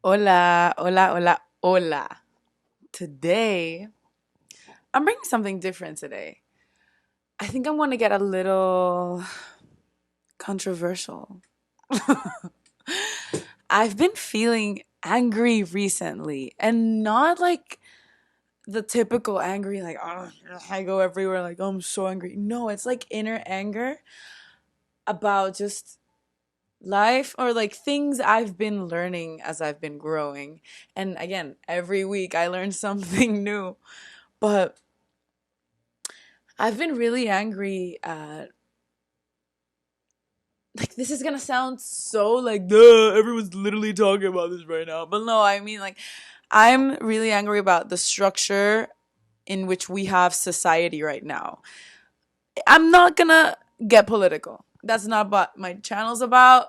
Hola, hola, hola, hola. Today, I'm bringing something different today. I think I'm going to get a little controversial. I've been feeling angry recently, and not like the typical angry, like, oh, I go everywhere, like, oh, I'm so angry. No, it's like inner anger about just life or like things I've been learning as I've been growing. And again, every week I learn something new. But I've been really angry at, like, this is gonna sound so like, duh, everyone's literally talking about this right now. But no, I mean, like, I'm really angry about the structure in which we have society right now. I'm not gonna get political. That's not what my channel's about.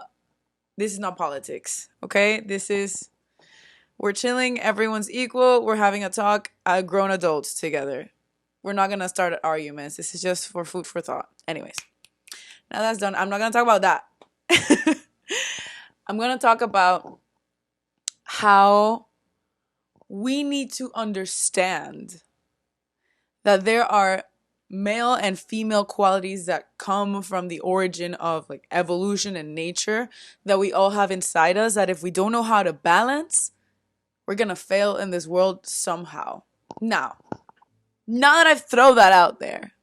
This is not politics, okay? We're chilling, everyone's equal, we're having a talk, grown adults together. We're not gonna start arguments. This is just for food for thought. Anyways. Now that's done. I'm not going to talk about that. I'm going to talk about how we need to understand that there are male and female qualities that come from the origin of like evolution and nature that we all have inside us, that if we don't know how to balance, we're going to fail in this world somehow. Now that I've thrown that out there,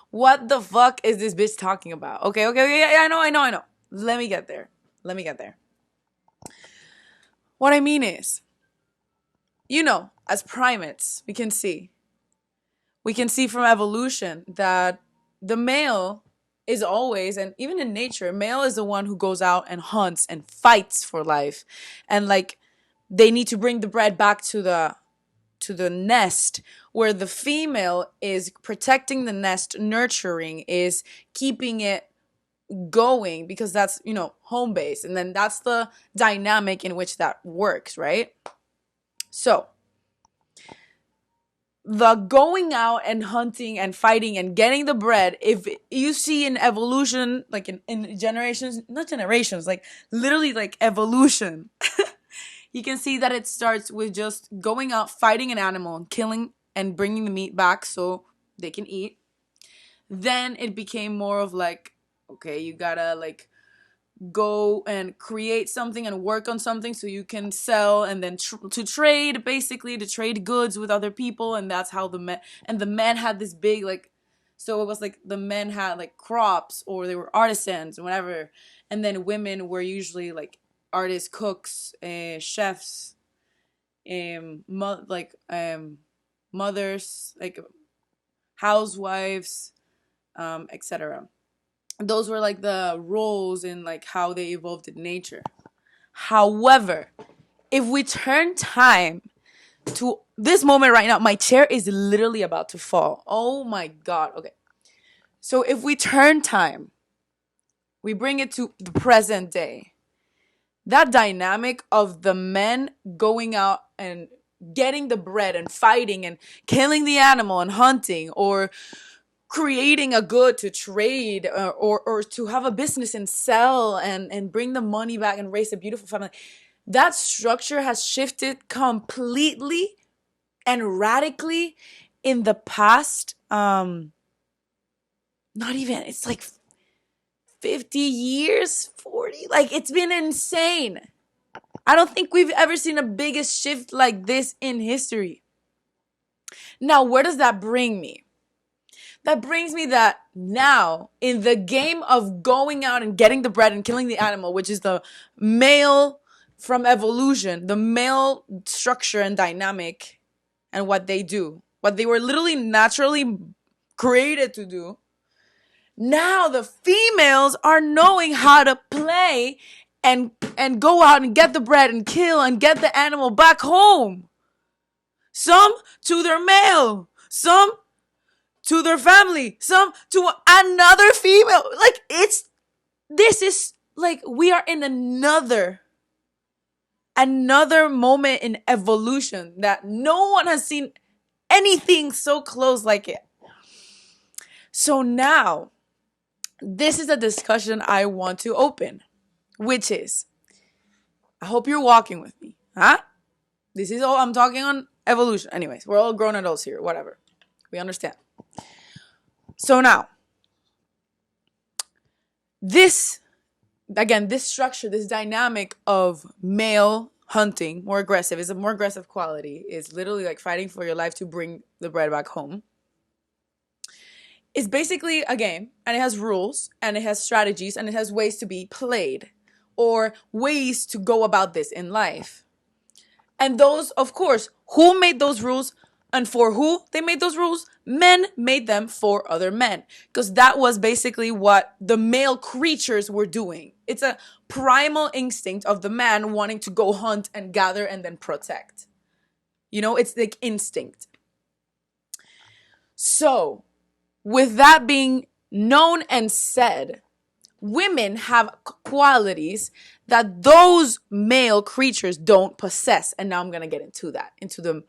what the fuck is this bitch talking about? Okay, yeah, I know. Let me get there. What I mean is, as primates, we can see from evolution that the male is always, and even in nature, male is the one who goes out and hunts and fights for life. And like, they need to bring the bread back to the nest, where the female is protecting the nest, nurturing, is keeping it going, because that's, home base. And then that's the dynamic in which that works, right? So the going out and hunting and fighting and getting the bread, if you see in evolution, like in generations, not generations, like literally like evolution, you can see that it starts with just going out, fighting an animal and killing and bringing the meat back so they can eat. Then it became more of like, okay, you gotta like go and create something and work on something so you can sell, and then to trade, basically to trade goods with other people. And that's how the men had this big, like, so it was like the men had like crops, or they were artisans or whatever, and then women were usually like artists, cooks, chefs, mothers, like housewives, etc. Those were like the roles in like how they evolved in nature. However, if we turn time to this moment right now, my chair is literally about to fall. Oh my god. Okay. So if we turn time, we bring it to the present day. That dynamic of the men going out and getting the bread and fighting and killing the animal and hunting, or creating a good to trade, or to have a business and sell and bring the money back and raise a beautiful family. That structure has shifted completely and radically in the past, not even, it's like 50 years, 40, like, it's been insane. I don't think we've ever seen a biggest shift like this in history. Now, where does that bring me? That brings me that now, in the game of going out and getting the bread and killing the animal, which is the male from evolution, the male structure and dynamic, and what they do, what they were literally naturally created to do. Now the females are knowing how to play and go out and get the bread and kill and get the animal back home. Some to their male, some to their family, some to another female. Like, this is like, we are in another moment in evolution that no one has seen anything so close like it. So now, this is a discussion I want to open, which is, I hope you're walking with me. Huh? This is all I'm talking on evolution. Anyways, we're all grown adults here. Whatever. We understand. So now, this, again, this structure, this dynamic of male hunting, more aggressive, is a more aggressive quality, is literally like fighting for your life to bring the bread back home. It's basically a game, and it has rules, and it has strategies, and it has ways to be played, or ways to go about this in life. And those, of course, who made those rules and for who they made those rules? Men made them for other men. Because that was basically what the male creatures were doing. It's a primal instinct of the man wanting to go hunt and gather and then protect. You know, it's like instinct. So, with that being known and said, women have qualities that those male creatures don't possess. And now I'm going to get into that, into the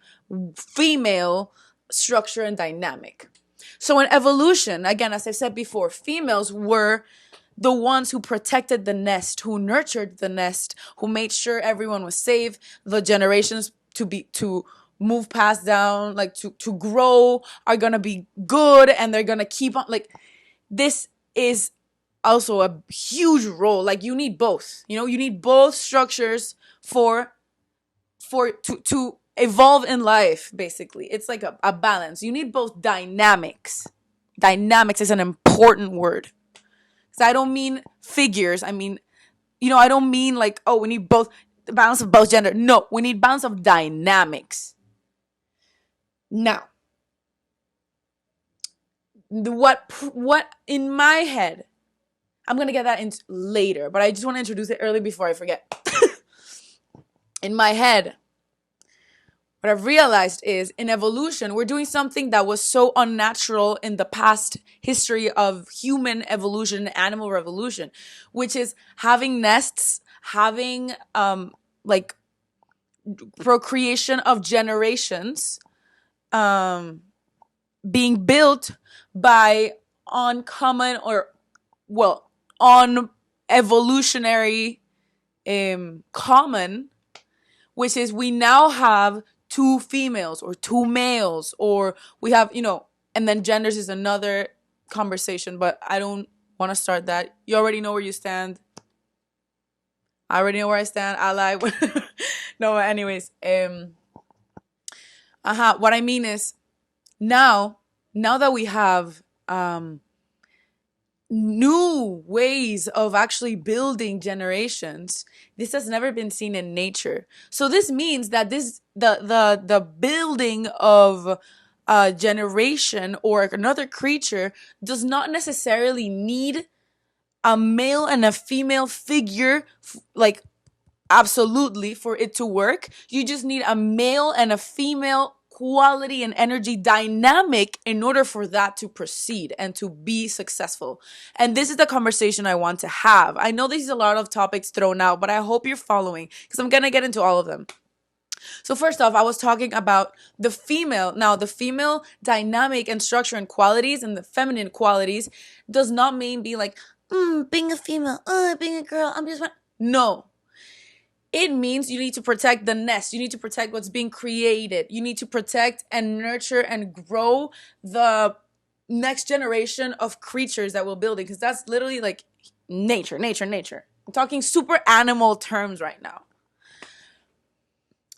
female structure and dynamic. So in evolution, again, as I said before, females were the ones who protected the nest, who nurtured the nest, who made sure everyone was safe, the generations to move past down, like to grow, are gonna be good, and they're gonna keep on, like, this is also a huge role. Like, you need both, you know, you need both structures to evolve in life. Basically, it's like a balance. You need both dynamics. Dynamics is an important word, because I don't mean figures. I mean, you know, I don't mean like, oh, we need both, the balance of both gender. No, we need balance of dynamics. Now, what in my head, I'm going to get that in later, but I just want to introduce it early before I forget. In my head, what I've realized is, in evolution, we're doing something that was so unnatural in the past history of human evolution, animal revolution, which is having nests, having like procreation of generations, being built by uncommon or, well, on evolutionary common, which is we now have two females or two males, or we have, you know, and then genders is another conversation, but I don't want to start that. You already know where you stand. I already know where I stand. Ally. No, anyways, what I mean is, now that we have new ways of actually building generations, this has never been seen in nature. So this means that the building of a generation or another creature does not necessarily need a male and a female figure, like, absolutely, for it to work. You just need a male and a female quality and energy dynamic in order for that to proceed and to be successful. And this is the conversation I want to have. I know there's a lot of topics thrown out, but I hope you're following, because I'm going to get into all of them. So first off, I was talking about the female. Now, the female dynamic and structure and qualities, and the feminine qualities, does not mean be like, being a female, being a girl, I'm just... No. It means you need to protect the nest. You need to protect what's being created. You need to protect and nurture and grow the next generation of creatures that we're building, because that's literally like nature. I'm talking super animal terms right now.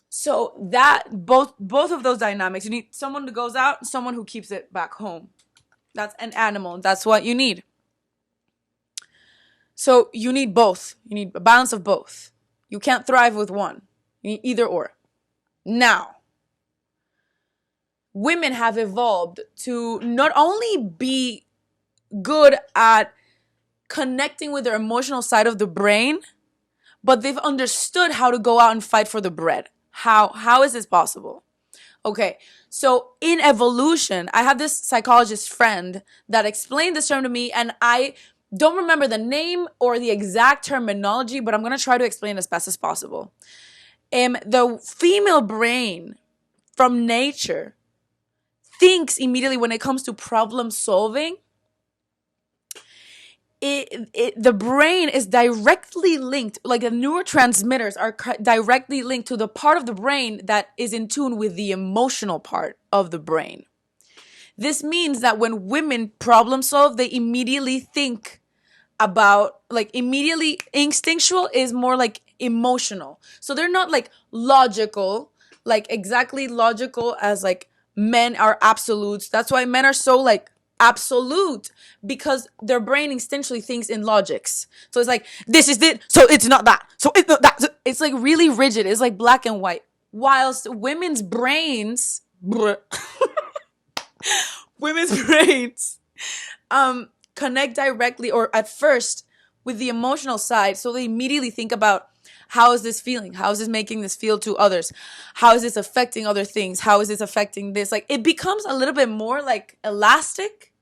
So that both of those dynamics, you need someone who goes out, someone who keeps it back home. That's an animal. That's what you need. So you need both. You need a balance of both. You can't thrive with one. You need either or. Now, women have evolved to not only be good at connecting with their emotional side of the brain, but they've understood how to go out and fight for the bread. How is this possible? Okay, so in evolution, I have this psychologist friend that explained this term to me, and I don't remember the name or the exact terminology, but I'm going to try to explain as best as possible. The female brain from nature thinks immediately when it comes to problem solving the brain is directly linked, like the neurotransmitters are directly linked to the part of the brain that is in tune with the emotional part of the brain. This means that when women problem solve, they immediately think about, like, immediately instinctual is more like emotional. So they're not like logical, like exactly logical as like men are absolutes. That's why men are so like absolute, because their brain instinctually thinks in logics. So it's like, this is it, so it's not that, so it's not that. It's like really rigid. It's like black and white. Whilst women's brains, women's brains connect directly, or at first, with the emotional side. So they immediately think about, how is this feeling? How is this making this feel to others? How is this affecting other things? How is this affecting this? Like, it becomes a little bit more like elastic,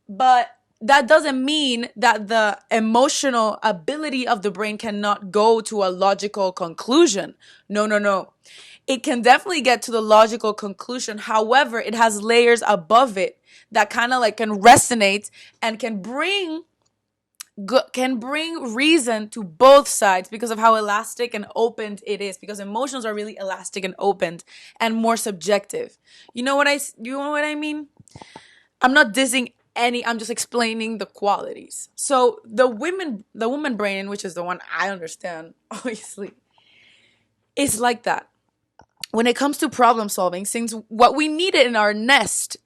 but that doesn't mean that the emotional ability of the brain cannot go to a logical conclusion. No, no, no. It can definitely get to the logical conclusion. However, it has layers above it that kind of like can resonate and can bring reason to both sides, because of how elastic and opened it is, because emotions are really elastic and opened and more subjective. You know what I mean? I'm not dissing any, I'm just explaining the qualities. So the woman brain, which is the one I understand, obviously, is like that. When it comes to problem solving, since what we needed in our nest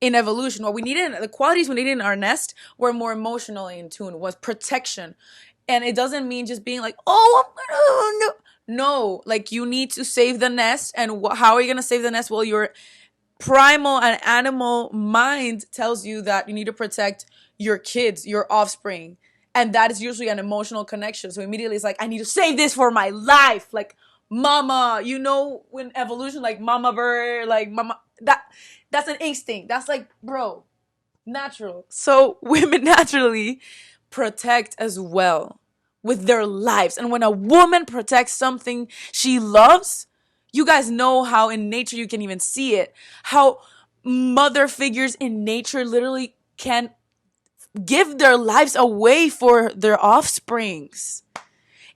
in evolution, what we needed, the qualities we needed in our nest were more emotionally in tune, was protection. And it doesn't mean just being like, oh, no, like you need to save the nest. And how are you going to save the nest? Well, your primal and animal mind tells you that you need to protect your kids, your offspring. And that is usually an emotional connection. So immediately it's like, I need to save this for my life. Like, mama, when evolution, like mama bird, like mama, that's an instinct. That's like, bro, natural. So women naturally protect as well with their lives. And when a woman protects something she loves, you guys know how in nature you can even see it. How mother figures in nature literally can give their lives away for their offsprings.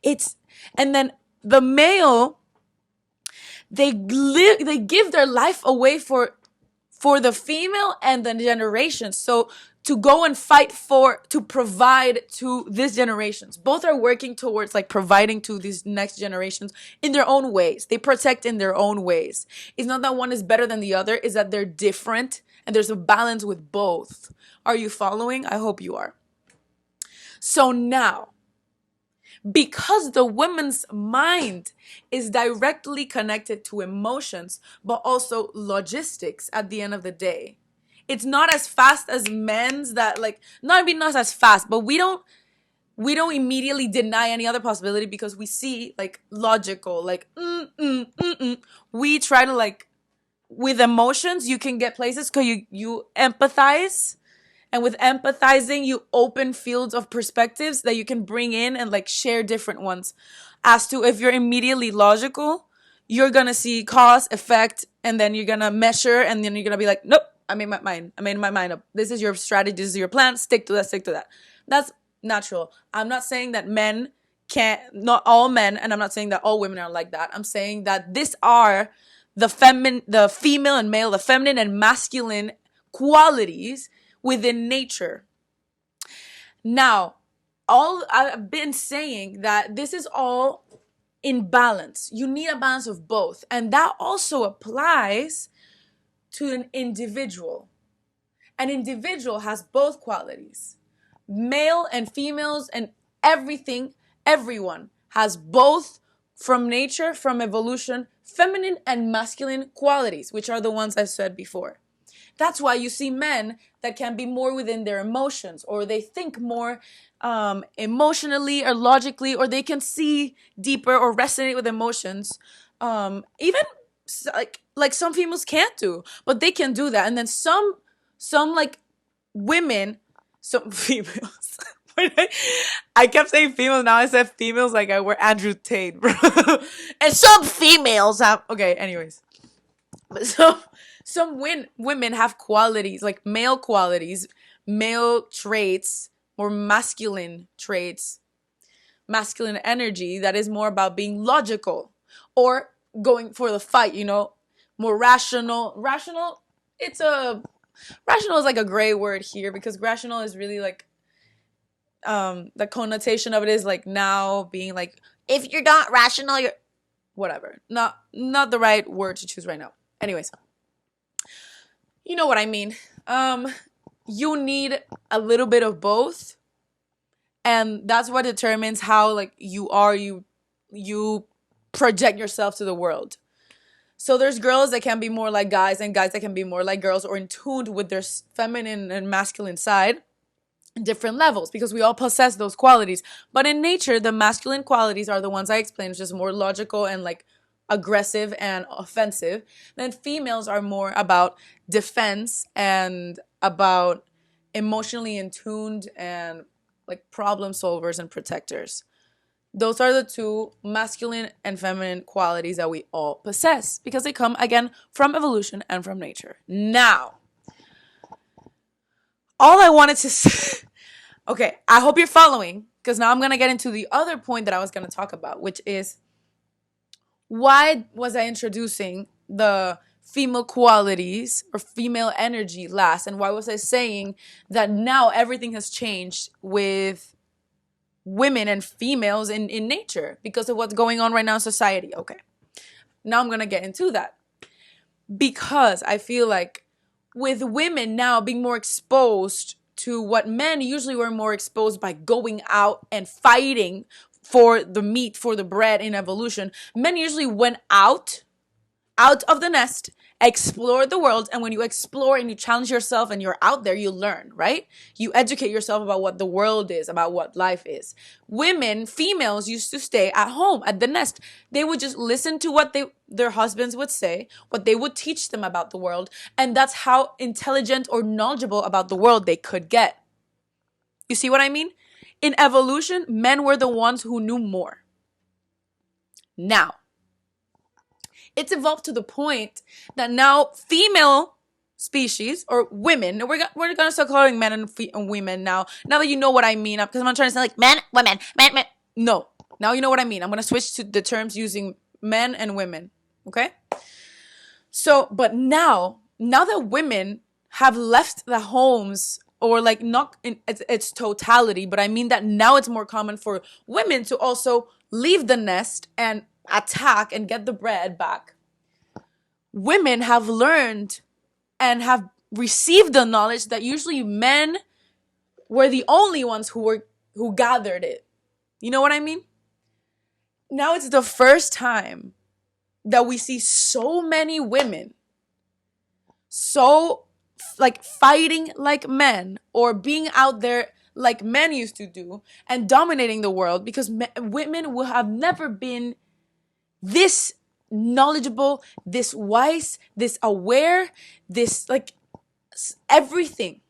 And then the male, they give their life away for the female and the generation. So to go and fight to provide to these generations. Both are working towards like providing to these next generations in their own ways. They protect in their own ways. It's not that one is better than the other, it's that they're different and there's a balance with both. Are you following? I hope you are. So now, because the woman's mind is directly connected to emotions, but also logistics at the end of the day. It's not as fast as men's, that like, not as fast, but we don't immediately deny any other possibility because we see like logical, like, we try to like, with emotions, you can get places because you empathize. And with empathizing, you open fields of perspectives that you can bring in and like share different ones. As to if you're immediately logical, you're going to see cause, effect, and then you're going to measure, and then you're going to be like, nope, I made my mind up. This is your strategy, this is your plan, stick to that. That's natural. I'm not saying that men can't, not all men, and I'm not saying that all women are like that. I'm saying that these are the female and male, the feminine and masculine qualities within nature. Now, all I've been saying that this is all in balance. You need a balance of both. And that also applies to an individual. An individual has both qualities. Male and females and everyone has both, from nature, from evolution, feminine and masculine qualities, which are the ones I said before. That's why you see men that can be more within their emotions, or they think more emotionally or logically, or they can see deeper or resonate with emotions. Even like some females can't do, but they can do that. And then some like women, some females. I kept saying females, now I said females like I were Andrew Tate, bro. And some females have, okay, anyways. But some women have qualities, like male qualities, male traits, more masculine traits, masculine energy that is more about being logical or going for the fight, more rational. Rational is like a gray word here because rational is really like the connotation of it is like now being like, if you're not rational, you're whatever. Not the right word to choose right now. Anyways, you know what I mean. You need a little bit of both, and that's what determines how like you project yourself to the world. So there's girls that can be more like guys and guys that can be more like girls or in tune with their feminine and masculine side, different levels, because we all possess those qualities. But in nature, the masculine qualities are the ones I explained, which is more logical and like aggressive and offensive. Then females are more about defense and about emotionally in tuned and like problem solvers and protectors. Those are the two masculine and feminine qualities that we all possess because they come again from evolution and from nature. Now, all I wanted to say, okay, I hope you're following because now I'm going to get into the other point that I was going to talk about, which is why was I introducing the female qualities or female energy last, and why was I saying that now everything has changed with women and females in nature because of what's going on right now in society. Okay, now I'm going to get into that because I feel like with women now being more exposed to what men usually were more exposed by going out and fighting for the meat, for the bread in evolution, men usually went out of the nest, explore the world, and when you explore and you challenge yourself and you're out there, you learn, right? You educate yourself about what the world is, about what life is. Women, females used to stay at home, at the nest. They would just listen to what their husbands would say, what they would teach them about the world, and that's how intelligent or knowledgeable about the world they could get. You see what I mean? In evolution, men were the ones who knew more. Now, it's evolved to the point that now female species or women, we're gonna start calling men and women now. Now that you know what I mean, because I'm not trying to say like men, women, men. No, now you know what I mean. I'm gonna switch to the terms using men and women. Okay. So, but now that women have left the homes, or like not in its totality, but I mean that now it's more common for women to also leave the nest and attack and get the bread back. Women have learned and have received the knowledge that usually men were the only ones who gathered it. You know what I mean? Now it's the first time that we see so many women so like fighting like men or being out there like men used to do and dominating the world, because women will have never been this knowledgeable, this wise, this aware, this like everything.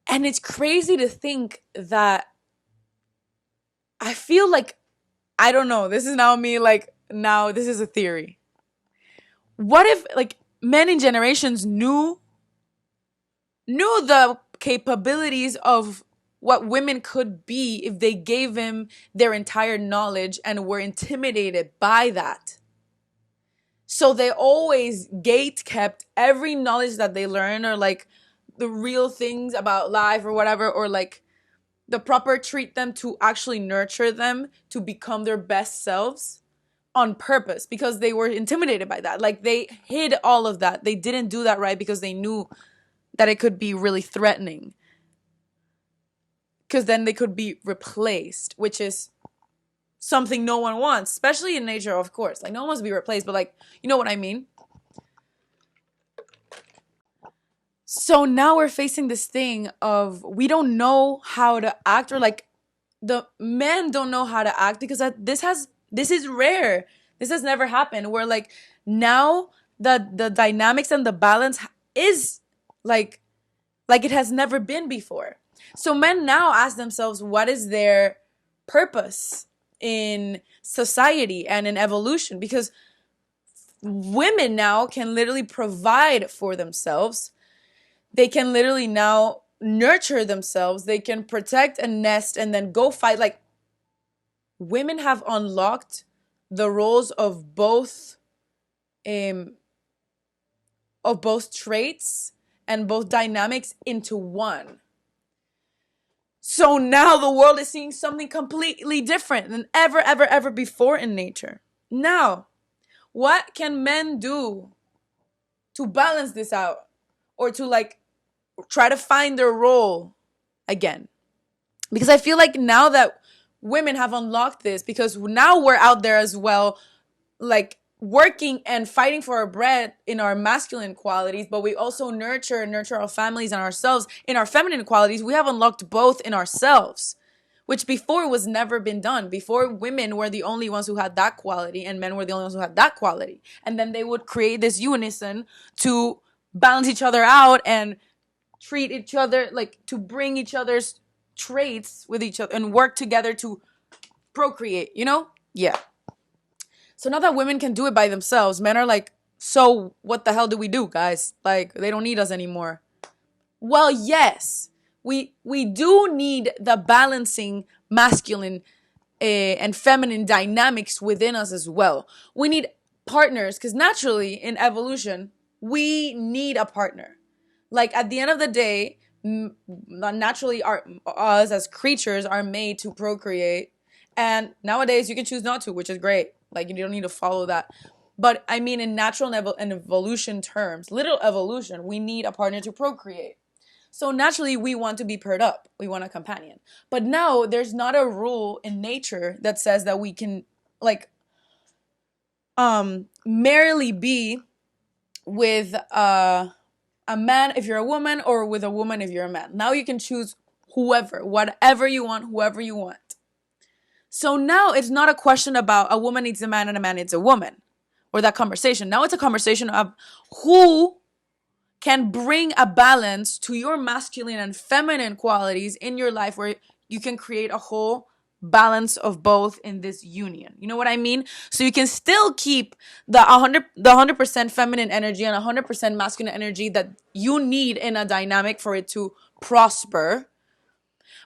And it's crazy to think that I feel like, I don't know, this is now me, like, now this is a theory. What if like men in generations knew the capabilities of what women could be if they gave him their entire knowledge and were intimidated by that? So they always gate kept every knowledge that they learn, or like the real things about life or whatever, or like the proper treat them to actually nurture them to become their best selves on purpose, because they were intimidated by that. Like they hid all of that. They didn't do that right because they knew that it could be really threatening, because then they could be replaced, which is something no one wants, especially in nature, of course. Like no one wants to be replaced, but like, you know what I mean? So now we're facing this thing of we don't know how to act, or like the men don't know how to act, because this is rare. This has never happened, where like now the dynamics and the balance is like it has never been before. So men now ask themselves, what is their purpose in society and in evolution? Because women now can literally provide for themselves. They can literally now nurture themselves. They can protect a nest and then go fight. Like, women have unlocked the roles um of both traits and both dynamics into one. So now the world is seeing something completely different than ever, ever, ever before in nature. Now, what can men do to balance this out or to like try to find their role again? Because I feel like now that women have unlocked this, because now we're out there as well, like working and fighting for our bread in our masculine qualities, but we also nurture our families and ourselves in our feminine qualities. We have unlocked both in ourselves, which before was never been done. Before, women were the only ones who had that quality and men were the only ones who had that quality, and then they would create this unison to balance each other out and treat each other, like to bring each other's traits with each other and work together to procreate, yeah. So now that women can do it by themselves, men are like, so what the hell do we do, guys? Like, they don't need us anymore. Well, yes, we do need the balancing masculine and feminine dynamics within us as well. We need partners because naturally in evolution, we need a partner. Like, at the end of the day, naturally us as creatures are made to procreate, and nowadays you can choose not to, which is great. Like, you don't need to follow that. But I mean, in natural and evolution terms, literal evolution, we need a partner to procreate. So naturally, we want to be paired up. We want a companion. But now there's not a rule in nature that says that we can, like, merely be with a man if you're a woman, or with a woman if you're a man. Now you can choose whatever you want, whoever you want. So now it's not a question about a woman needs a man and a man needs a woman, or that conversation. Now it's a conversation of who can bring a balance to your masculine and feminine qualities in your life, where you can create a whole balance of both in this union. You know what I mean? So you can still keep the 100% feminine energy and 100% masculine energy that you need in a dynamic for it to prosper.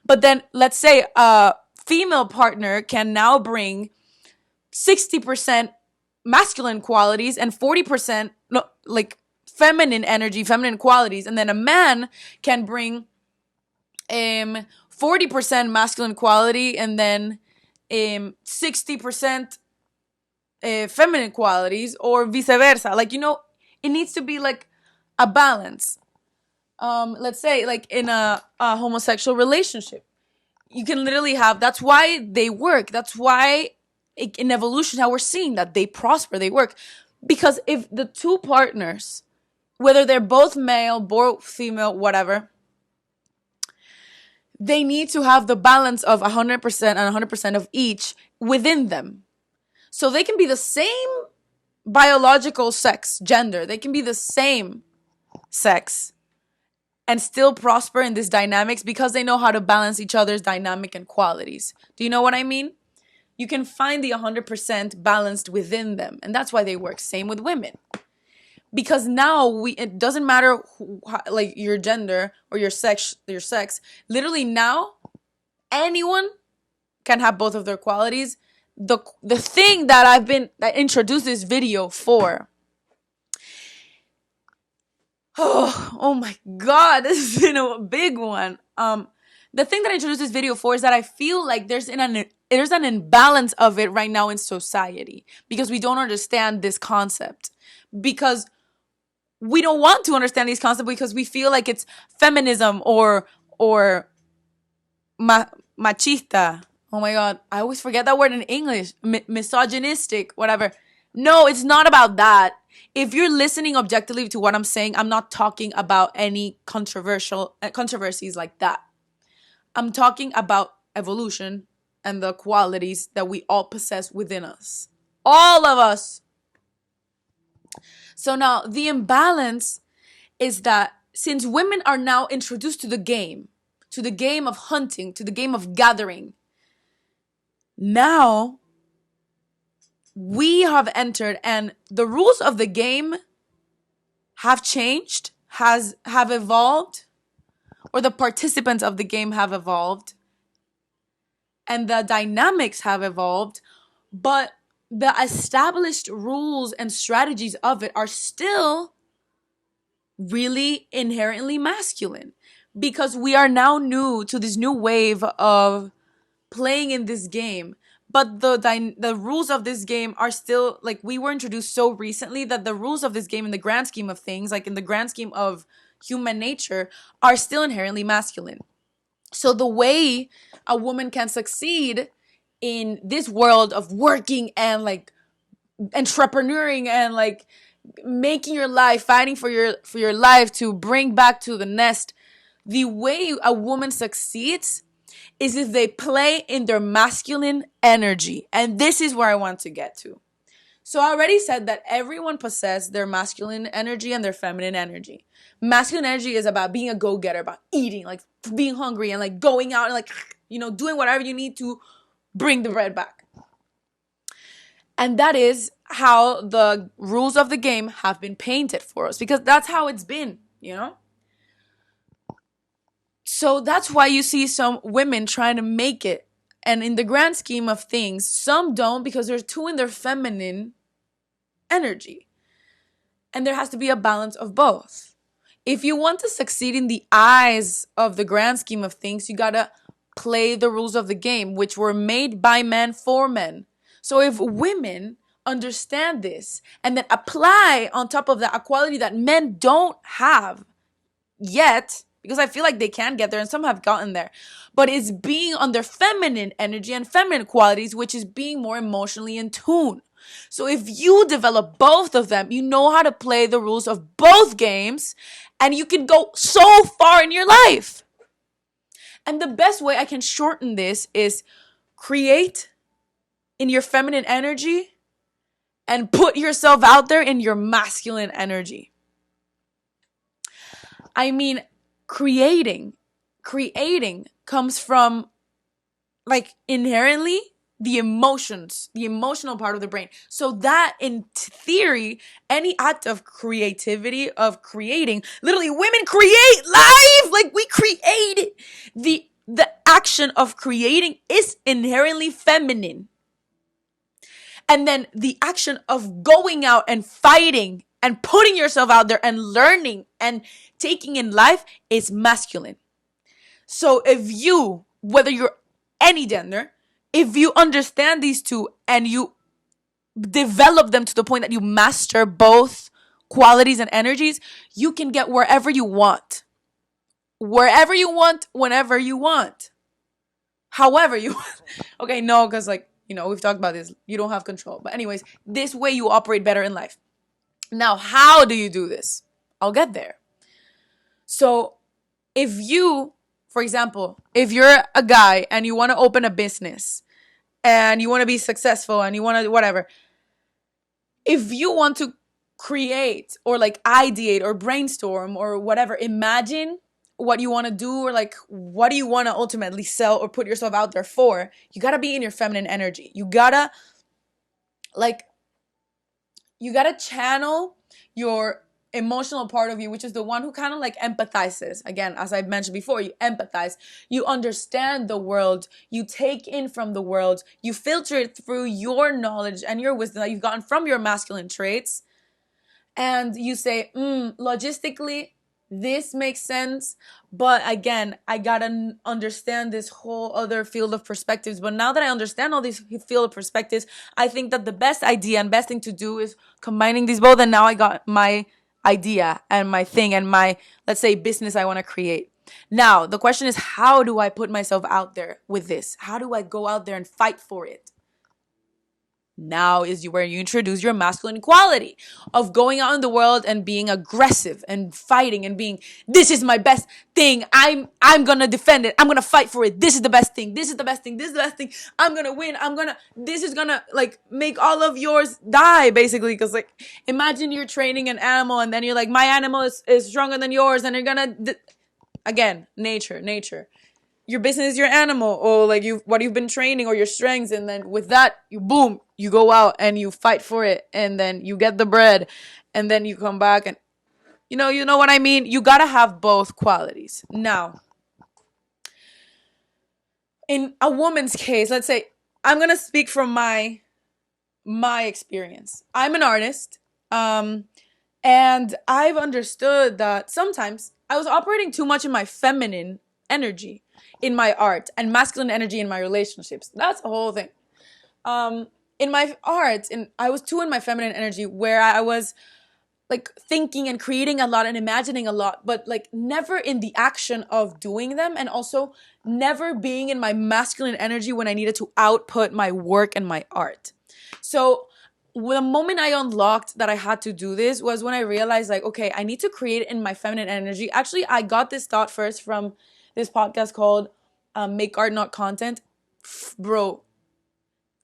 But then let's say a female partner can now bring 60% masculine qualities and 40% feminine energy, feminine qualities, and then a man can bring 40% masculine quality and then 60% feminine qualities, or vice versa. Like, it needs to be like a balance. Let's say like in a homosexual relationship, you can literally have, that's why they work. That's why in evolution, how we're seeing that they prosper, they work. Because if the two partners, whether they're both male, both female, whatever, they need to have the balance of 100% and 100% of each within them. So they can be the same biological sex, gender. They can be the same sex and still prosper in this dynamics because they know how to balance each other's dynamic and qualities. Do you know what I mean? You can find the 100% balanced within them. And that's why they work. Same with women. Because now it doesn't matter like your gender or your sex. Literally now, anyone can have both of their qualities. The thing that I introduced this video for. Oh my God, this has been a big one. The thing that I introduced this video for is that I feel like there's an imbalance of it right now in society because we don't understand this concept. Because we don't want to understand these concepts because we feel like it's feminism or machista. Oh my God, I always forget that word in English. Misogynistic, whatever. No, it's not about that. If you're listening objectively to what I'm saying, I'm not talking about any controversies like that. I'm talking about evolution and the qualities that we all possess within us. All of us. So now the imbalance is that since women are now introduced to the game of hunting, to the game of gathering, now we have entered and the rules of the game have changed, have evolved, or the participants of the game have evolved, and the dynamics have evolved, but the established rules and strategies of it are still really inherently masculine, because we are now new to this new wave of playing in this game. But the rules of this game are still, like, we were introduced so recently that the rules of this game, in the grand scheme of things, like in the grand scheme of human nature, are still inherently masculine. So the way a woman can succeed in this world of working and like entrepreneuring and like making your life, fighting for your life to bring back to the nest, the way a woman succeeds is if they play in their masculine energy. And this is where I want to get to. So I already said that everyone possesses their masculine energy and their feminine energy. Masculine energy is about being a go-getter, about eating, like being hungry and like going out and like, doing whatever you need to bring the bread back. And that is how the rules of the game have been painted for us, because that's how it's been, So that's why you see some women trying to make it. And in the grand scheme of things, some don't, because they're too in their feminine energy. And there has to be a balance of both. If you want to succeed in the eyes of the grand scheme of things, you gotta play the rules of the game, which were made by men for men. So if women understand this and then apply on top of that a quality that men don't have yet, because I feel like they can get there and some have gotten there, but it's being on their feminine energy and feminine qualities, which is being more emotionally in tune. So if you develop both of them, you know how to play the rules of both games, and you can go so far in your life. And the best way I can shorten this is create in your feminine energy and put yourself out there in your masculine energy. I mean, creating comes from, like, inherently the emotions, the emotional part of the brain. So that, in theory, any act of creativity, of creating, literally women create life, like we create it. The action of creating is inherently feminine. And then the action of going out and fighting and putting yourself out there and learning and taking in life is masculine. So if you, whether you're any gender, if you understand these two and you develop them to the point that you master both qualities and energies, you can get wherever you want. Wherever you want, whenever you want. However you want. Okay, no, because we've talked about this. You don't have control. But anyways, this way you operate better in life. Now, how do you do this? I'll get there. So if you, for example, if you're a guy and you want to open a business and you want to be successful and you want to whatever, if you want to create or like ideate or brainstorm or whatever, imagine what you want to do, or like what do you want to ultimately sell or put yourself out there for, you got to be in your feminine energy. You got to channel your emotional part of you, which is the one who kind of like empathizes. Again, as I mentioned before, you empathize, you understand the world, you take in from the world, you filter it through your knowledge and your wisdom that you've gotten from your masculine traits, and you say, logistically, this makes sense, but again, I gotta understand this whole other field of perspectives. But now that I understand all these field of perspectives, I think that the best idea and best thing to do is combining these both. And now I got my idea and my thing and my, let's say, business I want to create. Now, the question is, how do I put myself out there with this? How do I go out there and fight for it? Now is where you introduce your masculine quality of going out in the world and being aggressive and fighting and being, this is my best thing. I'm gonna defend it. I'm gonna fight for it. This is the best thing. This is the best thing. This is the best thing. I'm gonna win. This is gonna like make all of yours die, basically. Because like, imagine you're training an animal and then you're like, my animal is stronger than yours, and you're gonna again, nature. Your business is your animal, or like what you've been training, or your strengths, and then with that, you go out and you fight for it, and then you get the bread, and then you come back and You know what I mean? You gotta have both qualities. Now, in a woman's case, let's say I'm gonna speak from my experience. I'm an artist, and I've understood that sometimes I was operating too much in my feminine energy in my art and masculine energy in my relationships. That's the whole thing. Um, in my art, I was too in my feminine energy where I was like thinking and creating a lot and imagining a lot, but like never in the action of doing them, and also never being in my masculine energy when I needed to output my work and my art. So the moment I unlocked that I had to do this was when I realized, like, okay, I need to create in my feminine energy. Actually, I got this thought first from this podcast called Make Art Not Content. Bro,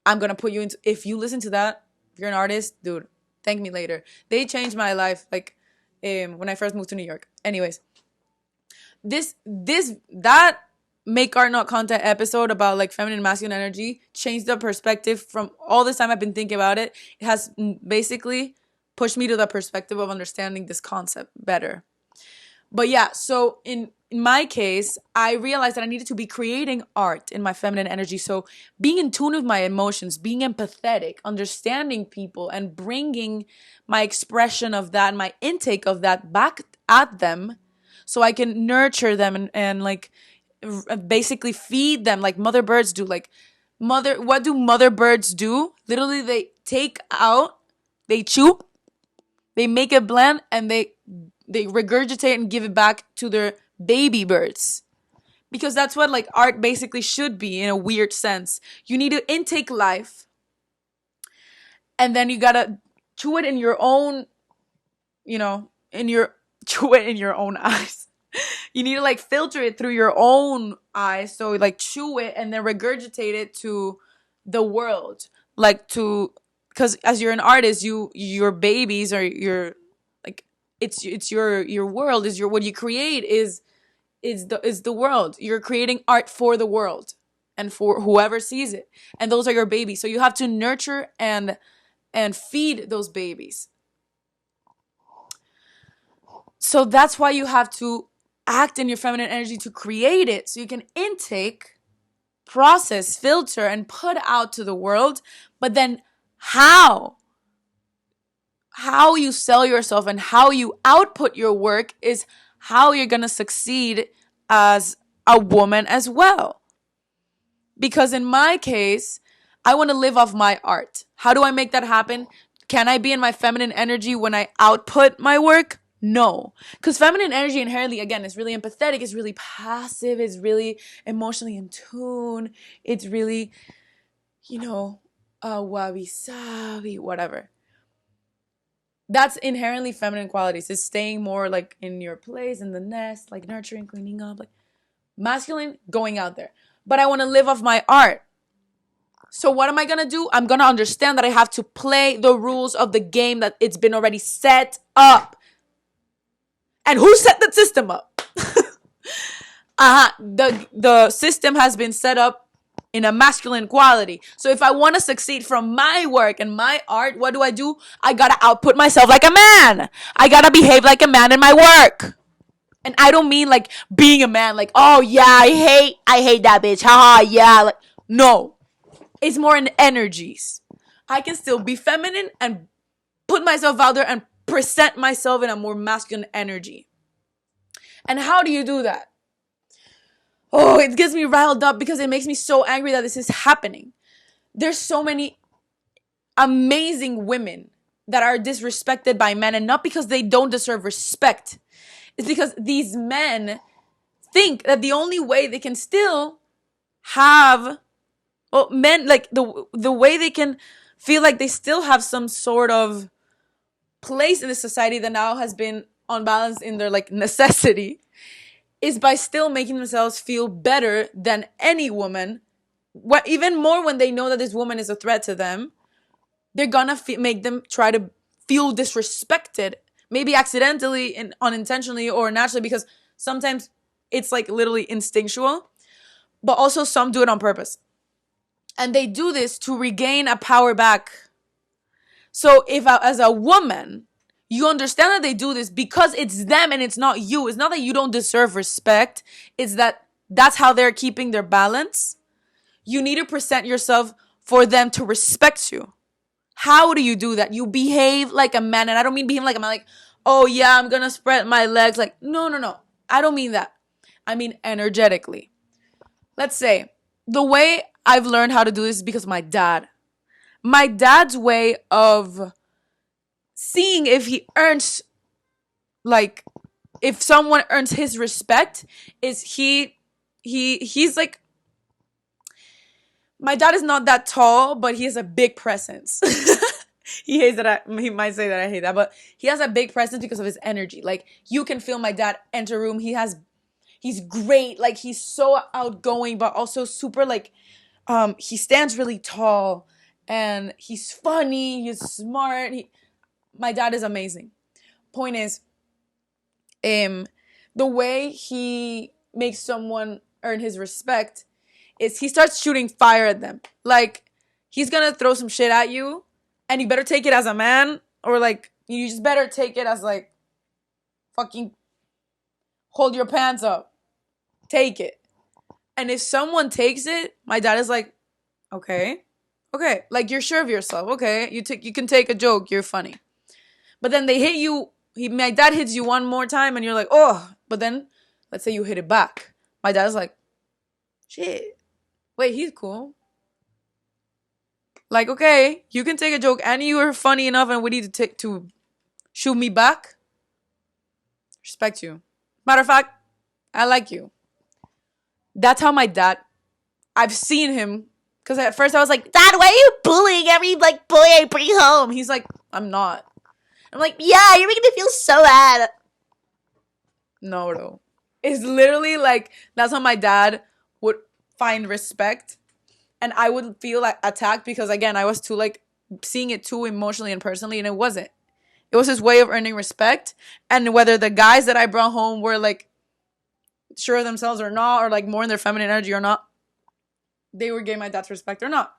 I'm gonna put you into, if you listen to that, if you're an artist, dude, thank me later. They changed my life, like, when I first moved to New York. Anyways, that Make Art Not Content episode about like feminine and masculine energy changed the perspective from all this time I've been thinking about it. It has basically pushed me to the perspective of understanding this concept better. But yeah, so in my case, I realized that I needed to be creating art in my feminine energy. So being in tune with my emotions, being empathetic, understanding people, and bringing my expression of that, my intake of that back at them so I can nurture them and like basically feed them like mother birds do. Like, what do mother birds do? Literally, they take out, they chew, they make it blend, and they regurgitate and give it back to their baby birds. Because that's what like art basically should be in a weird sense. You need to intake life, and then you gotta chew it in your own, in your chew it in your own eyes. You need to like filter it through your own eyes. So like chew it and then regurgitate it to the world. Like to, because as you're an artist, your babies are your, like, it's your world, is your, what you create is the world. You're creating art for the world and for whoever sees it. And those are your babies. So you have to nurture and feed those babies. So that's why you have to act in your feminine energy to create it, so you can intake, process, filter, and put out to the world. But then how you sell yourself and how you output your work is how you're going to succeed as a woman as well. Because in my case, I want to live off my art. How do I make that happen? Can I be in my feminine energy when I output my work? No. Because feminine energy inherently, again, is really empathetic, it's really passive, it's really emotionally in tune, it's really, wabi-sabi, whatever. That's inherently feminine qualities. It's staying more like in your place, in the nest, like nurturing, cleaning up, like masculine, going out there. But I want to live off my art. So what am I going to do? I'm going to understand that I have to play the rules of the game that it's been already set up. And who set the system up? The system has been set up in a masculine quality. So if I want to succeed from my work and my art, what do? I gotta output myself like a man. I gotta behave like a man in my work. And I don't mean like being a man, like, oh yeah, I hate that bitch. Haha, yeah. Like, no. It's more in energies. I can still be feminine and put myself out there and present myself in a more masculine energy. And how do you do that? Oh, it gets me riled up because it makes me so angry that this is happening. There's so many amazing women that are disrespected by men, and not because they don't deserve respect. It's because these men think that the only way they can still have, well, men, like the way they can feel like they still have some sort of place in the society that now has been unbalanced in their like necessity, is by still making themselves feel better than any woman. What, even more when they know that this woman is a threat to them, they're gonna make them try to feel disrespected, maybe accidentally and unintentionally or naturally, because sometimes it's like literally instinctual, but also some do it on purpose. And they do this to regain a power back. So if as a woman, You understand that they do this because it's them and it's not you. It's not that you don't deserve respect. It's that that's how they're keeping their balance. You need to present yourself for them to respect you. How do you do that? You behave like a man. And I don't mean behave like a man, like, oh yeah, I'm going to spread my legs. Like, no, no, no. I don't mean that. I mean energetically. Let's say the way I've learned how to do this is because of my dad. My dad's way of seeing if he earns, like, if someone earns his respect is he's like, my dad is not that tall, but he has a big presence. He hates that he might say that I hate that, but he has a big presence because of his energy. Like, you can feel my dad enter a room. He's great. Like, he's so outgoing, but also super, like, he stands really tall and he's funny. He's smart. My dad is amazing. Point is, the way he makes someone earn his respect is he starts shooting fire at them. Like, he's gonna throw some shit at you, and you better take it as a man, or like, you just better take it as like, fucking hold your pants up. Take it. And if someone takes it, my dad is like, okay. Like, you're sure of yourself. Okay, you can take a joke. You're funny. But then they hit you. My dad hits you one more time, and you're like, oh. But then, let's say you hit it back. My dad's like, shit. Wait, he's cool. Like, okay, you can take a joke, and you are funny enough and witty to shoot me back. Respect you. Matter of fact, I like you. That's how my dad. I've seen him. Because at first I was like, Dad, why are you bullying every, like, boy I bring home? He's like, I'm not. I'm like, yeah, you're making me feel so bad. No, no. It's literally like, that's how my dad would find respect. And I would feel like attacked because, again, I was too, like, seeing it too emotionally and personally, and it wasn't. It was his way of earning respect. And whether the guys that I brought home were, like, sure of themselves or not, or, like, more in their feminine energy or not, they were getting my dad's respect or not.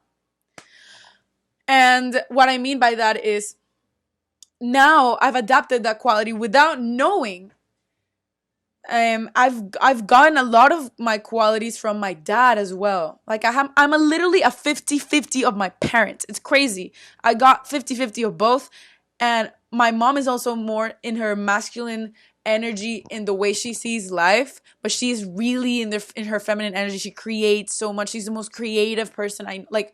And what I mean by that is, now I've adapted that quality without knowing. I've gotten a lot of my qualities from my dad as well. Like, I'm literally a 50-50 of my parents. It's crazy. I got 50-50 of both. And my mom is also more in her masculine energy in the way she sees life, but she's really in her feminine energy. She creates so much. She's the most creative person I like.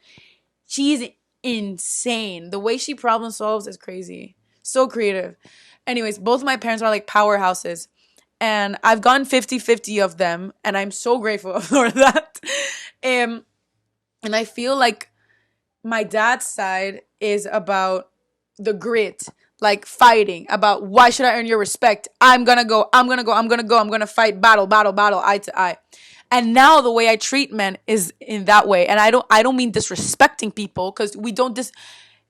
She's insane. The way she problem solves is crazy. So creative. Anyways, both of my parents are like powerhouses. And I've gotten 50-50 of them. And I'm so grateful for that. And I feel like my dad's side is about the grit. Like, fighting. About, why should I earn your respect? I'm gonna go. I'm gonna fight. Battle, eye to eye. And now the way I treat men is in that way. And I don't mean disrespecting people. Because we don't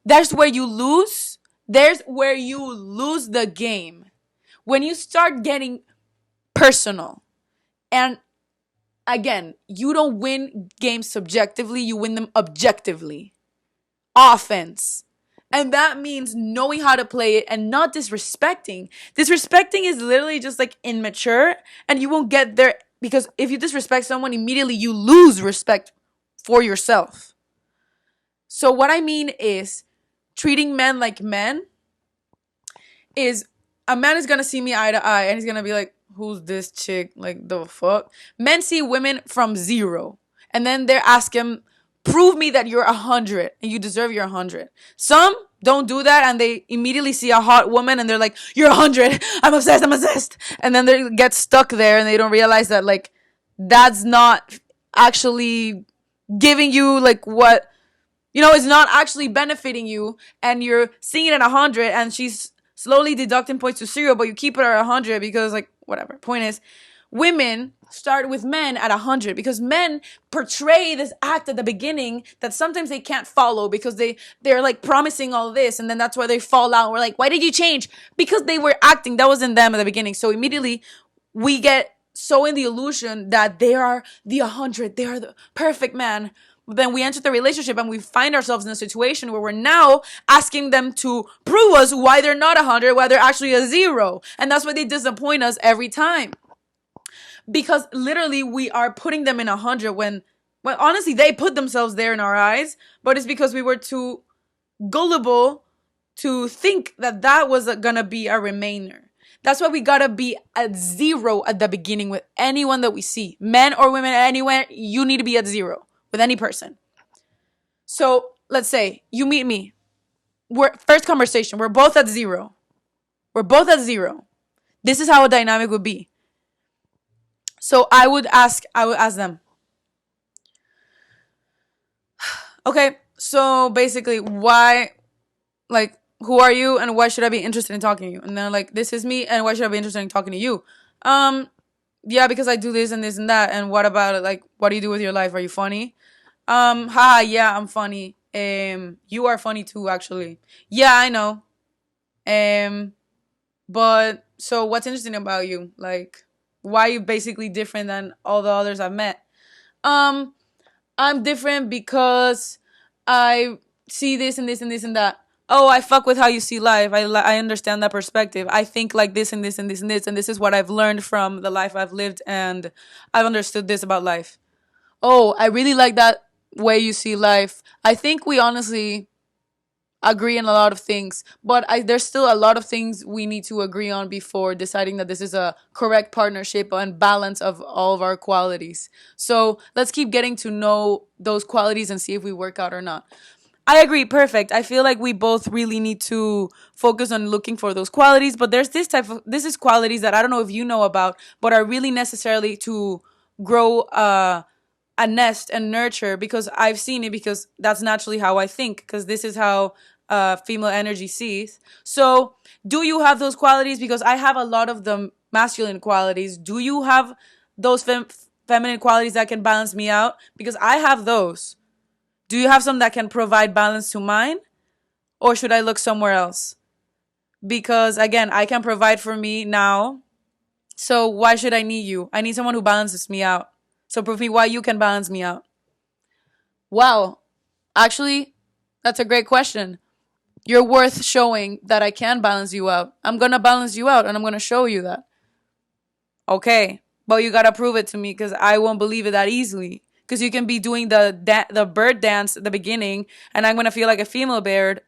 There's where you lose. There's where you lose the game. When you start getting personal. And again, you don't win games subjectively, you win them objectively. Offense. And that means knowing how to play it and not disrespecting. Disrespecting is literally just like immature, and you won't get there because if you disrespect someone, immediately you lose respect for yourself. So what I mean is, treating men like men is, a man is going to see me eye to eye and he's going to be like, who's this chick? Like, the fuck? Men see women from 0. And then they ask him, prove me that you're 100 and you deserve your 100. Some don't do that and they immediately see a hot woman and they're like, you're 100. I'm obsessed. And then they get stuck there and they don't realize that, like, that's not actually giving you, like, what, it's not actually benefiting you. And you're seeing it at 100 and she's slowly deducting points to 0, but you keep it at 100 because, like, whatever. Point is, women start with men at 100 because men portray this act at the beginning that sometimes they can't follow because they're like promising all this, and then that's why they fall out. We're like, why did you change? Because they were acting. That wasn't them at the beginning. So immediately we get so in the illusion that they are the 100. They are the perfect man. then we enter the relationship and we find ourselves in a situation where we're now asking them to prove us why they're not 100, why they're actually a 0. And that's why they disappoint us every time. Because literally we are putting them in 100 when honestly they put themselves there in our eyes, but it's because we were too gullible to think that that was gonna be a remainder. That's why we gotta be at 0 at the beginning with anyone that we see, men or women, anywhere. You need to be at 0 with any person. So let's say you meet me. We're first conversation. We're both at 0. We're both at 0. This is how a dynamic would be. So I would ask them, okay, so basically, why, like, who are you and why should I be interested in talking to you? And they're like, this is me, and why should I be interested in talking to you? Yeah, because I do this and this and that. And what about it? Like, what do you do with your life? Are you funny? Haha, yeah, I'm funny. You are funny too, actually. Yeah, I know. Um, but so what's interesting about you? Like, why are you basically different than all the others I've met? Um, I'm different because I see this and this and this and that. Oh, I fuck with how you see life. I understand that perspective. I think like this and this and this and this, and this is what I've learned from the life I've lived, and I've understood this about life. Oh, I really like that way you see life. I think we honestly agree in a lot of things, but there's still a lot of things we need to agree on before deciding that this is a correct partnership and balance of all of our qualities. So let's keep getting to know those qualities and see if we work out or not. I agree, perfect. I feel like we both really need to focus on looking for those qualities, but there's this is qualities that I don't know if you know about, but are really necessarily to grow a nest and nurture, because I've seen it, because that's naturally how I think, because this is how female energy sees. So, do you have those qualities? Because I have a lot of the masculine qualities. Do you have those feminine qualities that can balance me out? Because I have those. Do you have some that can provide balance to mine? Or should I look somewhere else? Because again, I can provide for me now. So why should I need you? I need someone who balances me out. So prove me why you can balance me out. Wow. Actually, that's a great question. You're worth showing that I can balance you out. I'm going to balance you out and I'm going to show you that. Okay. But you got to prove it to me, because I won't believe it that easily. Because you can be doing the bird dance at the beginning and I'm going to feel like a female bird.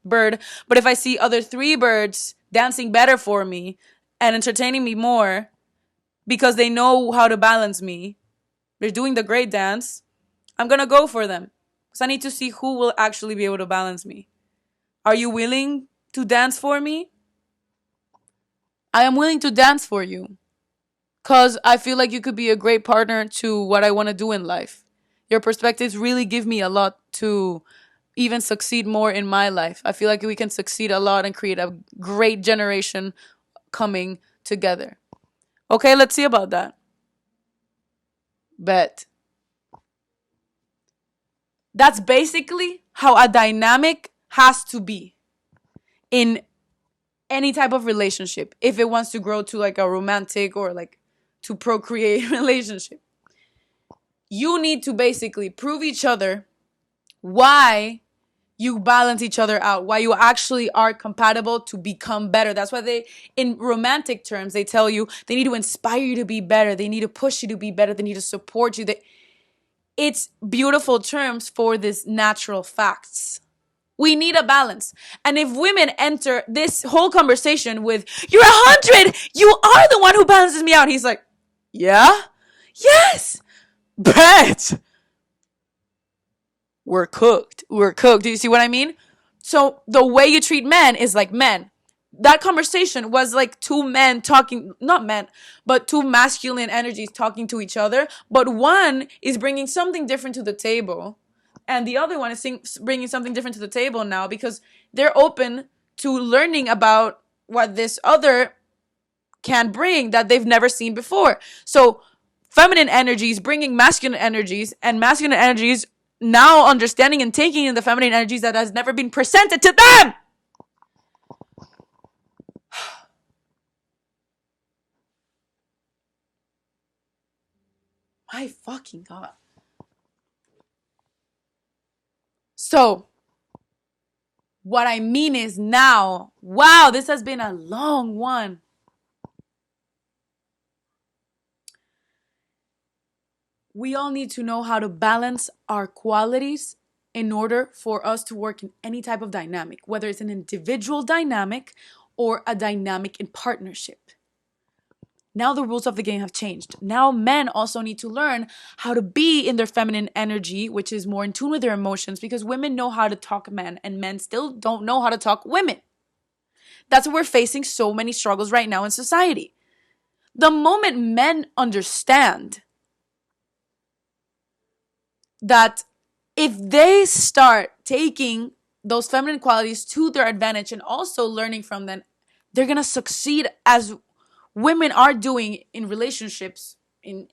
But if I see other 3 birds dancing better for me and entertaining me more because they know how to balance me, they're doing the great dance, I'm going to go for them. Because I need to see who will actually be able to balance me. Are you willing to dance for me? I am willing to dance for you. Because I feel like you could be a great partner to what I want to do in life. Your perspectives really give me a lot to even succeed more in my life. I feel like we can succeed a lot and create a great generation coming together. Okay, let's see about that. Bet. That's basically how a dynamic has to be in any type of relationship, if it wants to grow to like a romantic or like to procreate relationship. You need to basically prove each other why you balance each other out, why you actually are compatible to become better. That's why in romantic terms, they tell you they need to inspire you to be better. They need to push you to be better. They need to support you. It's beautiful terms for this natural facts. We need a balance. And if women enter this whole conversation with, you're 100, you are the one who balances me out. He's like, yeah? Yes! Bet! We're cooked. We're cooked. Do you see what I mean? So the way you treat men is like men. That conversation was like 2 men talking, not men, but 2 masculine energies talking to each other. But one is bringing something different to the table, and the other one is bringing something different to the table now, because they're open to learning about what this other can bring that they've never seen before. So feminine energies bringing masculine energies, and masculine energies now understanding and taking in the feminine energies that has never been presented to them. My fucking God. So, what I mean is now, wow, this has been a long one. We all need to know how to balance our qualities in order for us to work in any type of dynamic, whether it's an individual dynamic or a dynamic in partnership. Now the rules of the game have changed. Now men also need to learn how to be in their feminine energy, which is more in tune with their emotions, because women know how to talk men and men still don't know how to talk women. That's why we're facing so many struggles right now in society. The moment men understand that if they start taking those feminine qualities to their advantage and also learning from them, they're going to succeed as women are doing in relationships in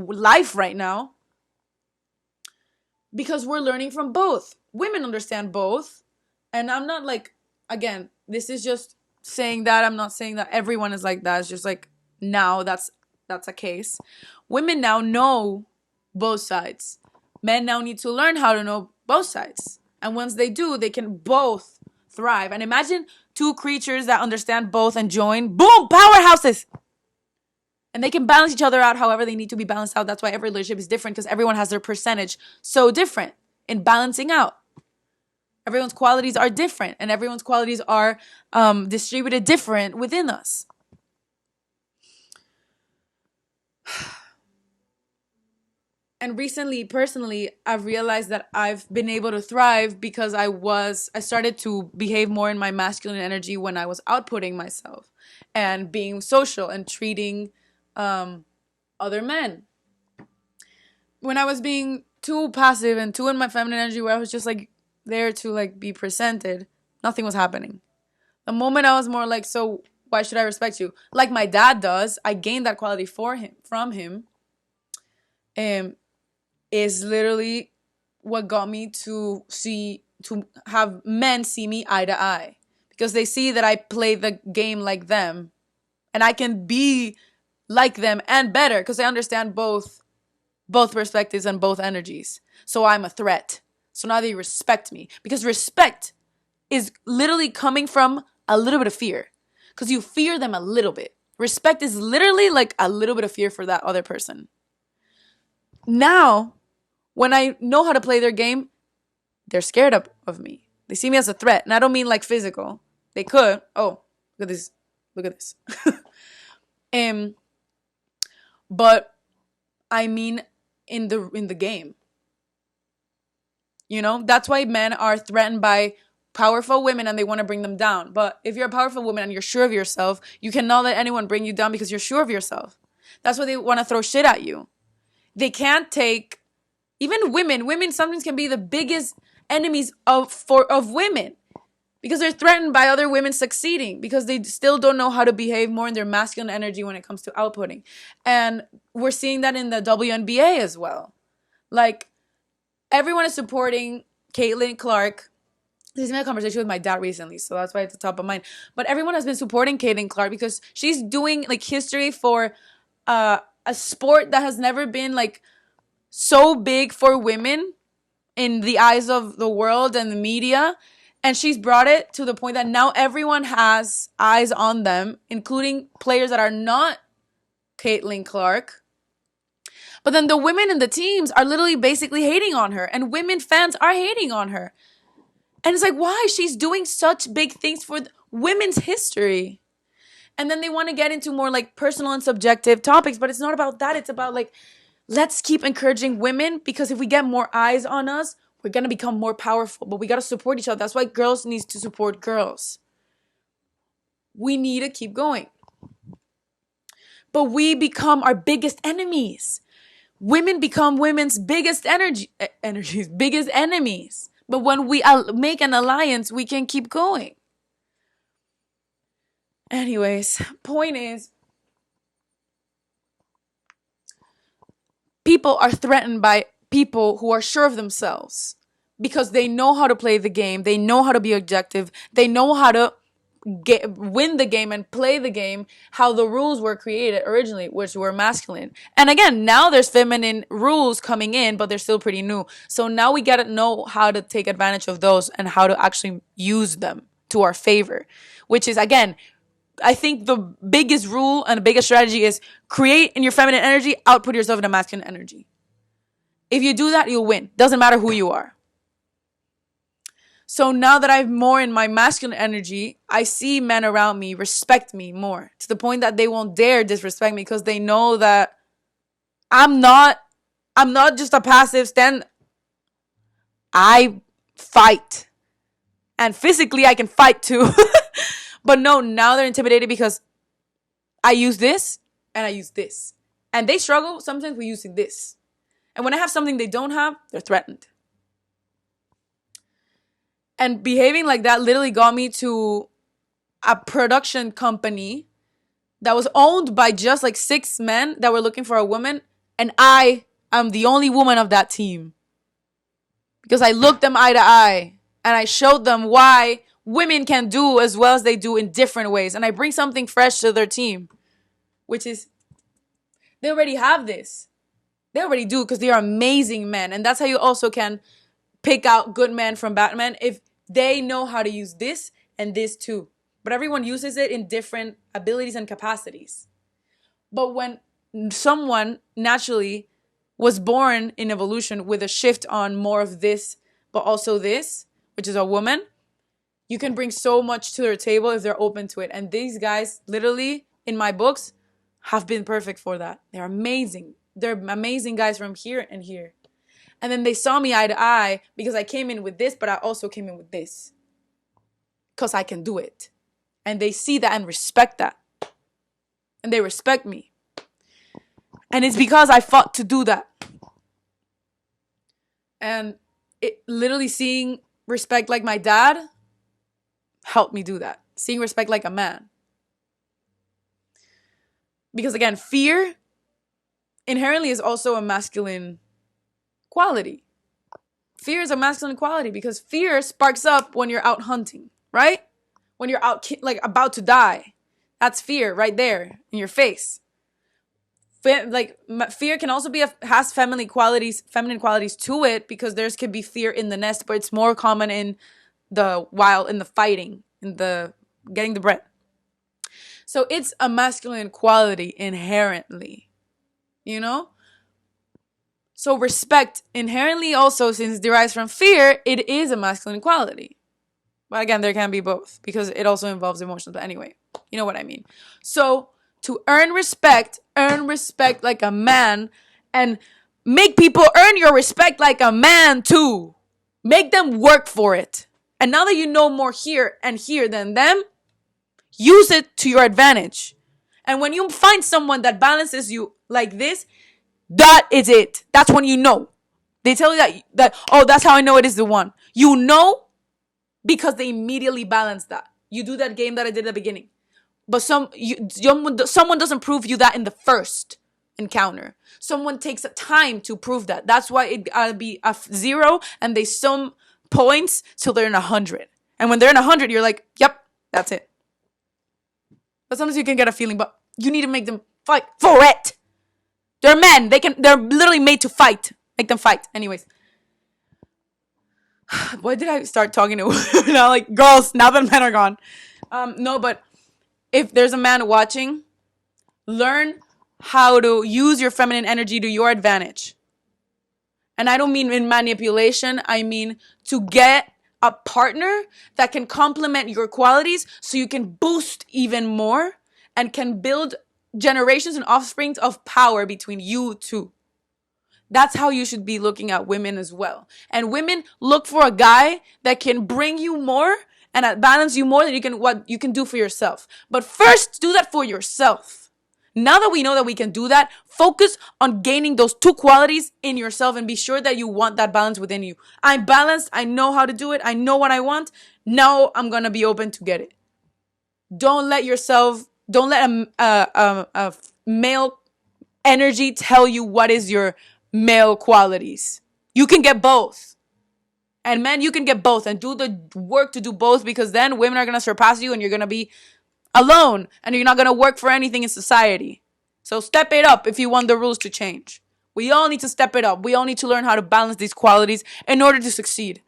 life right now, because we're learning from both. Women understand both. And I'm not like, again, this is just saying that. I'm not saying that everyone is like that. It's just like now that's a case. Women now know both sides. Men now need to learn how to know both sides. And once they do, they can both thrive. And imagine two creatures that understand both and join. Boom! Powerhouses! And they can balance each other out however they need to be balanced out. That's why every relationship is different, because everyone has their percentage so different in balancing out. Everyone's qualities are different, and everyone's qualities are distributed different within us. And recently, personally, I've realized that I've been able to thrive because I started to behave more in my masculine energy when I was outputting myself and being social and treating other men. When I was being too passive and too in my feminine energy, where I was just like there to like be presented, nothing was happening. The moment I was more like, so why should I respect you? Like my dad does, I gained that quality from him. Is literally what got me to have men see me eye to eye, because they see that I play the game like them and I can be like them and better, because I understand both perspectives and both energies. So I'm a threat. So now they respect me, because respect is literally coming from a little bit of fear, because you fear them a little bit. Respect is literally like a little bit of fear for that other person. Now, when I know how to play their game, they're scared of me. They see me as a threat. And I don't mean like physical. They could. Oh, look at this. Look at this. But I mean in the game. You know, that's why men are threatened by powerful women and they want to bring them down. But if you're a powerful woman and you're sure of yourself, you cannot let anyone bring you down because you're sure of yourself. That's why they want to throw shit at you. They can't take, even women sometimes can be the biggest enemies of women, because they're threatened by other women succeeding, because they still don't know how to behave more in their masculine energy when it comes to outputting. And we're seeing that in the WNBA as well. Like, everyone is supporting Caitlin Clark. This is my conversation with my dad recently, so that's why it's the top of mind. But everyone has been supporting Caitlin Clark because she's doing like history for a sport that has never been like so big for women in the eyes of the world and the media. And she's brought it to the point that now everyone has eyes on them, including players that are not Caitlin Clark. But then the women in the teams are literally basically hating on her, and women fans are hating on her. And it's like, why? She's doing such big things for women's history. And then they want to get into more like personal and subjective topics, but it's not about that. It's about like, let's keep encouraging women, because if we get more eyes on us, we're going to become more powerful. But we got to support each other. That's why girls need to support girls. We need to keep going. But we become our biggest enemies. Women become women's biggest biggest enemies. But when we make an alliance, we can keep going. Anyways, point is, people are threatened by people who are sure of themselves, because they know how to play the game. They know how to be objective. They know how to win the game and play the game how the rules were created originally, which were masculine. And again, now there's feminine rules coming in, but they're still pretty new. So now we gotta know how to take advantage of those and how to actually use them to our favor, which is, again, I think the biggest rule and the biggest strategy is create in your feminine energy, output yourself in a masculine energy. If you do that, you'll win. Doesn't matter who you are. So now that I'm more in my masculine energy, I see men around me respect me more, to the point that they won't dare disrespect me, because they know that I'm not just a passive stand. I fight. And physically I can fight too. But no, now they're intimidated because I use this and I use this. And they struggle sometimes with using this. And when I have something they don't have, they're threatened. And behaving like that literally got me to a production company that was owned by just like 6 men that were looking for a woman. And I am the only woman of that team. Because I looked them eye to eye and I showed them why women can do as well as they do in different ways. And I bring something fresh to their team, which is they already have this. They already do, because they are amazing men. And that's how you also can pick out good men from bad men, if they know how to use this and this too. But everyone uses it in different abilities and capacities. But when someone naturally was born in evolution with a shift on more of this, but also this, which is a woman, you can bring so much to their table if they're open to it. And these guys, literally, in my books, have been perfect for that. They're amazing. They're amazing guys from here and here. And then they saw me eye to eye because I came in with this, but I also came in with this. Because I can do it. And they see that and respect that. And they respect me. And it's because I fought to do that. And it literally, seeing respect like my dad helped me do that. Seeing respect like a man. Because again, fear inherently is also a masculine quality. Fear is a masculine quality because fear sparks up when you're out hunting, right? When you're out like about to die. That's fear right there in your face. Fear can also has feminine qualities to it, because there's could be fear in the nest, but it's more common in the wild, in the fighting, in the getting the bread. So it's a masculine quality inherently, you know? So respect inherently also, since it derives from fear, it is a masculine quality. But again, there can be both, because it also involves emotions. But anyway, you know what I mean. So to earn respect like a man, and make people earn your respect like a man too. Make them work for it. And now that you know more here and here than them, use it to your advantage. And when you find someone that balances you like this, that is it. That's when you know. They tell you that oh, that's how I know it is the one. You know because they immediately balance that. You do that game that I did at the beginning. But someone doesn't prove you that in the first encounter. Someone takes time to prove that. That's why it gotta be a 0, and they sum points till they're in 100. And when they're in 100, you're like, yep, that's it. But sometimes you can get a feeling, but you need to make them fight for it. They're men. They're literally made to fight. Make them fight. Anyways. Why did I start talking to now, like girls, now that men are gone? No, but if there's a man watching, learn how to use your feminine energy to your advantage. And I don't mean in manipulation. I mean to get a partner that can complement your qualities so you can boost even more and can build generations and offsprings of power between you two. That's how you should be looking at women as well. And women, look for a guy that can bring you more and balance you more than what you can do for yourself. But first, do that for yourself. Now that we know that we can do that, focus on gaining those 2 qualities in yourself and be sure that you want that balance within you. I'm balanced. I know how to do it. I know what I want. Now I'm going to be open to get it. Don't let a male energy tell you what is your male qualities. You can get both. And men, you can get both and do the work to do both, because then women are going to surpass you and you're going to be alone and you're not going to work for anything in society. So step it up if you want the rules to change. We all need to step it up. We all need to learn how to balance these qualities in order to succeed.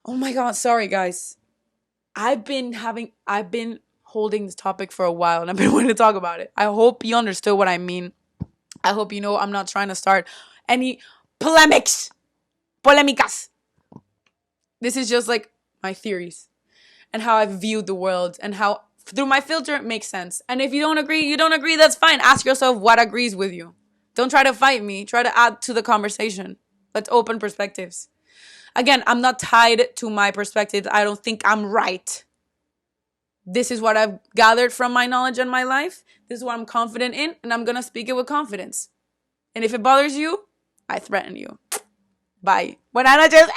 Oh my God, sorry guys. I've been holding this topic for a while and I've been wanting to talk about it. I hope you understood what I mean. I hope you know I'm not trying to start any polemicas. This is just like my theories and how I've viewed the world and how through my filter it makes sense. And if you don't agree, you don't agree, that's fine. Ask yourself what agrees with you. Don't try to fight me. Try to add to the conversation. Let's open perspectives. Again, I'm not tied to my perspective. I don't think I'm right. This is what I've gathered from my knowledge and my life. This is what I'm confident in, and I'm going to speak it with confidence. And if it bothers you, I threaten you. Bye. Buenas noches.